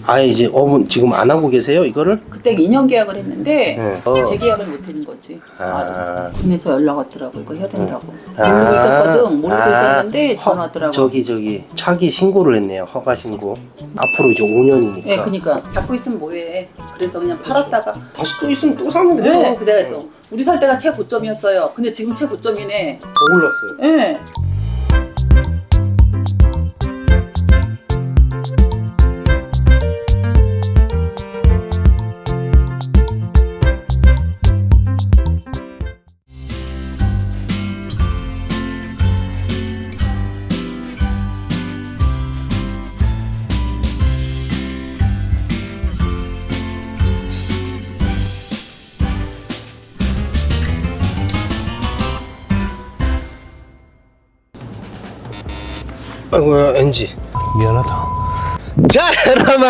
아예 이제 업은 지금 안 하고 계세요 이거를? 그때 2년 계약을 했는데 네. 재계약을 못 했는 거지. 아. 군에서 연락 왔더라고. 이거 해야 된다고. 모르고 있었거든. 모르고 있었는데 전화 왔더라고. 저기 차기 신고를 했네요. 허가 신고. 앞으로 이제 5년이니까. 네, 그러니까 갖고 있으면 뭐해. 그래서 그냥 팔았다가 다시 또 있으면 또 사면 돼요. 네, 그래서 우리 살 때가 최고점이었어요. 근데 지금 최고점이네. 더 올랐어요. 네. 아이고야 NG. 미안하다. 자 여러분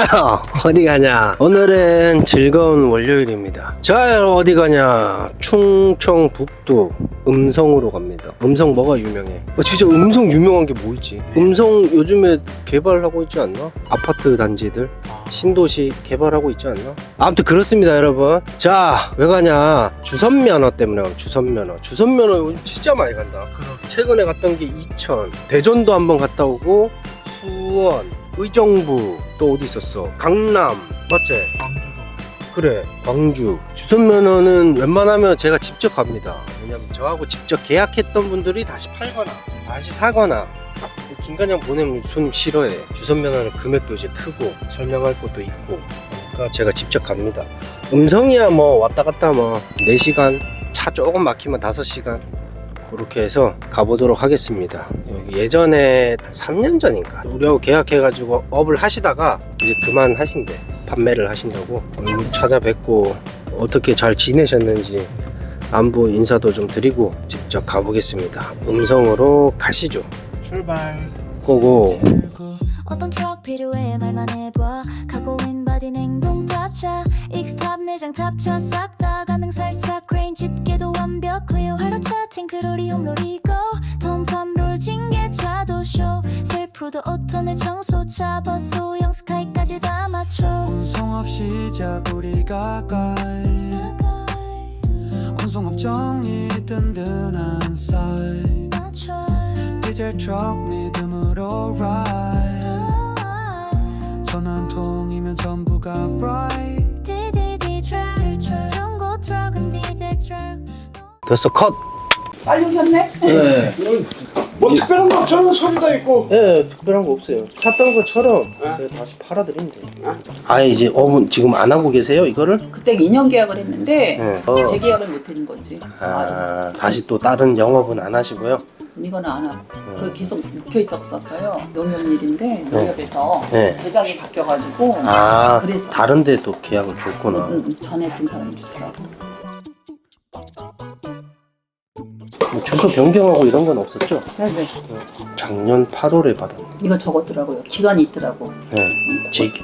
어디 가냐. 오늘은 즐거운 월요일입니다. 자 여러분 어디 가냐. 충청북도 음성으로 갑니다. 음성 뭐가 유명해? 진짜 음성 유명한 게 뭐 있지? 음성 요즘에 개발하고 있지 않나? 아파트 단지들 신도시 개발하고 있지 않나? 아무튼 그렇습니다 여러분. 자 왜 가냐. 주선면허 때문에 가요. 주선면허 요즘 진짜 많이 간다. 최근에 갔던 게 이천, 대전도 한번 갔다 오고, 수원, 의정부, 또 어디 있었어? 강남, 맞지? 광주도. 그래, 광주. 주선면허는 웬만하면 제가 직접 갑니다. 왜냐면 저하고 직접 계약했던 분들이 다시 팔거나 다시 사거나 긴가냥 보내면 손님 싫어해. 주선면허는 금액도 이제 크고 설명할 것도 있고, 그러니까 제가 직접 갑니다. 음성이야 뭐 왔다 갔다 뭐 4시간, 차 조금 막히면 5시간 그렇게 해서 가보도록 하겠습니다. 여기 예전에 3년 전인가 우리하고 계약해가지고 업을 하시다가 이제 그만하신대. 판매를 하신다고. 찾아뵙고 어떻게 잘 지내셨는지 안부 인사도 좀 드리고 직접 가보겠습니다. 음성으로 가시죠. 출발. 고고. 어떤 트럭 필요해 말만 해봐. 가고 인바디 냉동 탑차 익스탑 내장 탑차 싹 다 가능 살짝 크레인 집게도 완벽 클리어 할로차 탱크로리 홈로리고 톰팜 롤 징계차도 쇼 셀프로도 오토네 청소차 버소형 스카이까지 다 맞춰. 운송 없이 시작 우리 가까이 운송업 정리 든든한 사이 디젤 트럭 믿음으로 ride 전화 한 통이면 전부가 bright DDD 트럭 중고 트럭은 디젤 트럭. 됐어 컷. 빨리 오셨네? 네. 뭐 특별한 거 없잖아. 서류도 있고. 네, 특별한 거 없어요. 샀던 것처럼 다시 팔아드리면 돼요. 아예 이제 업은 지금 안 하고 계세요 이거를? 그때 2년 계약을 했는데 네. 재계약을 못 했는 거지. 다시 또 다른 영업은 안 하시고요? 이거는 안 하고 그 계속 묵혀 있었어요. 농협 일인데 농협에서 네. 대장이 바뀌어가지고 그래서 다른 데도 계약을 줬구나. 전에 했던 사람이 주더라고. 뭐 주소 변경하고 이런 건 없었죠? 네. 작년 8월에 받았네. 이거 적었더라고요. 기간이 있더라고. 네.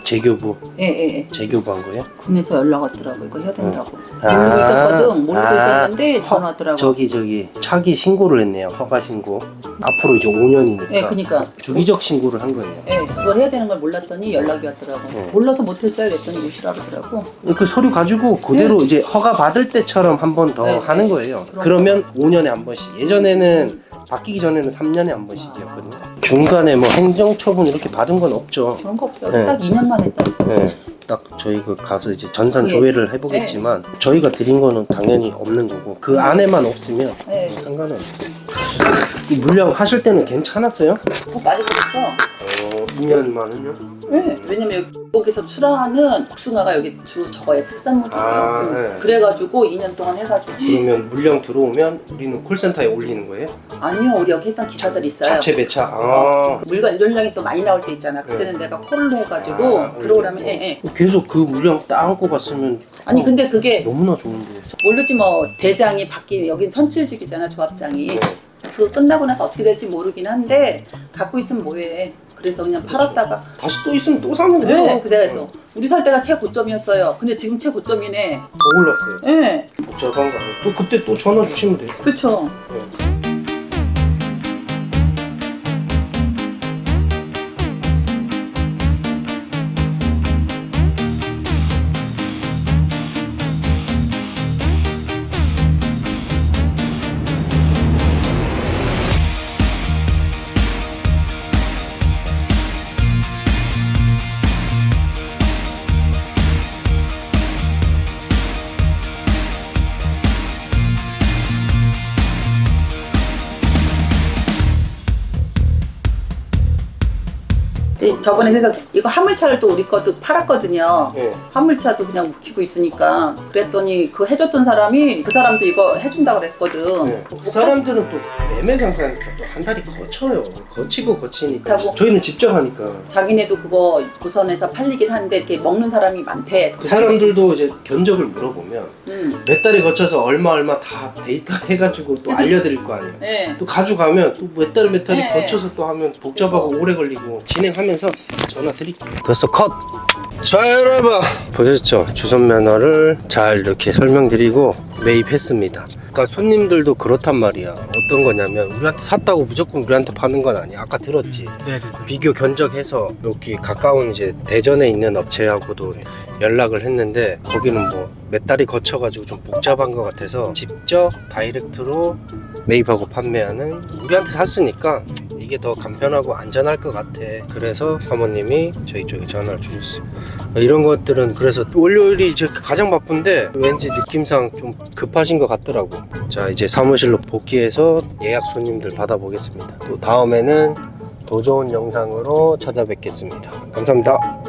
재교부 예. 재교부 한 거예요? 군에서 연락 왔더라고. 이거 해야 된다고. 아. 모르고 있었거든. 모르고 있었는데 전화 왔더라고. 저기 차기 신고를 했네요. 허가 신고. 앞으로 이제 5년이니까. 예, 그러니까 주기적 신고를 한 거예요. 예, 그걸 해야 되는 걸 몰랐더니 연락이 왔더라고. 네. 몰라서 못했어요. 그랬더니 오시라 그러더라고. 그 서류 가지고 그대로 이제 허가 받을 때처럼 한 번 더 네, 하는 네. 거예요. 그러면 5년에 한 번씩. 예전에는 바뀌기 전에는 3년에 한 번씩이었거든요. 중간에 뭐 행정처분 이렇게 받은 건 없죠. 그런 거 없어요. 네. 딱 2년만 했다니까. 네. 딱 저희 그 가서 이제 전산 예. 조회를 해보겠지만 저희가 드린 거는 당연히 없는 거고 그 안에만 없으면 네. 상관은 없어요. 이 물량 하실 때는 괜찮았어요? 많이 그랬어. 2년만은요? 네. 왜냐면 여기서 출하하는 복숭아가 여기 주 저거의 특산물이에요. 네. 그래가지고 2년 동안 해가지고. 그러면 물량 들어오면 우리는 콜센터에 올리는 거예요? 아니요, 우리 여기 했던 기사들이 있어요. 자체 배차? 그 물량이 또 많이 나올 때 있잖아. 그때는 내가 콜로 해가지고 들어오라면 계속 그 물량 따안고 갔으면 아니 근데 그게 너무나 좋은데. 모르지 뭐 대장이 바뀌면 여긴 선출직이잖아, 조합장이. 네. 그거 끝나고 나서 어떻게 될지 모르긴 한데 갖고 있으면 뭐해. 그래서 그냥 팔았다가 다시 또 있으면 또 사면 돼요. 네, 그래서 우리 살 때가 최고점이었어요. 근데 지금 최고점이네. 더 올랐어요. 네, 복잡한 거 아니에요? 또 그때 또 전화 주시면 돼요. 그렇죠. 근데 저번에 그래서 이거 화물차를 또 우리 것도 팔았거든요. 예. 화물차도 그냥 웃기고 있으니까 그랬더니 그 해줬던 사람이 그 사람도 이거 해준다 그랬거든. 네. 그 사람들은 또 매매 장사하니까 또 한 달이 거쳐요. 거치고 거치니까. 그렇다고. 저희는 직접 하니까. 자기네도 그거 부선에서 팔리긴 하는데 이렇게 먹는 사람이 많대. 그 사람들도 이제 견적을 물어보면 몇 달이 거쳐서 얼마 다 데이터 해가지고 또 알려드릴 거 아니에요. 네. 또 가져가면 또 몇 달이 네. 거쳐서 또 하면 복잡하고 오래 걸리고 진행하면서 전화 드릴게요. 됐어 컷! 자 여러분 보셨죠? 주선 면허를 잘 이렇게 설명드리고 매입했습니다. 그러니까 손님들도 그렇단 말이야. 어떤 거냐면 우리한테 샀다고 무조건 우리한테 파는 건 아니야. 아까 들었지? 네네네. 비교 견적해서 여기 가까운 이제 대전에 있는 업체하고도 연락을 했는데 거기는 뭐 몇 달이 거쳐가지고 좀 복잡한 것 같아서 직접 다이렉트로 매입하고 판매하는, 우리한테 샀으니까 이게 더 간편하고 안전할 것 같아. 그래서 사모님이 저희 쪽에 전화를 주셨어요. 이런 것들은 그래서 월요일이 이제 가장 바쁜데 왠지 느낌상 좀 급하신 것 같더라고. 자 이제 사무실로 복귀해서 예약 손님들 받아보겠습니다. 또 다음에는 더 좋은 영상으로 찾아뵙겠습니다. 감사합니다.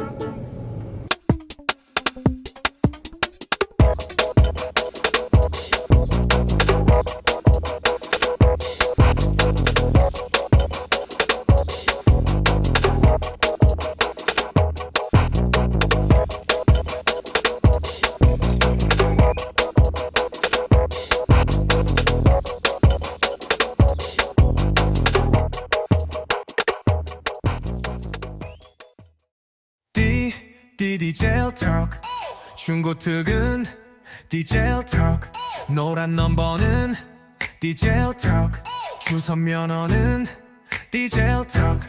디젤 턱 중고 특은 디젤 턱 노란 넘버는 디젤 턱 주선 면허는 디젤 턱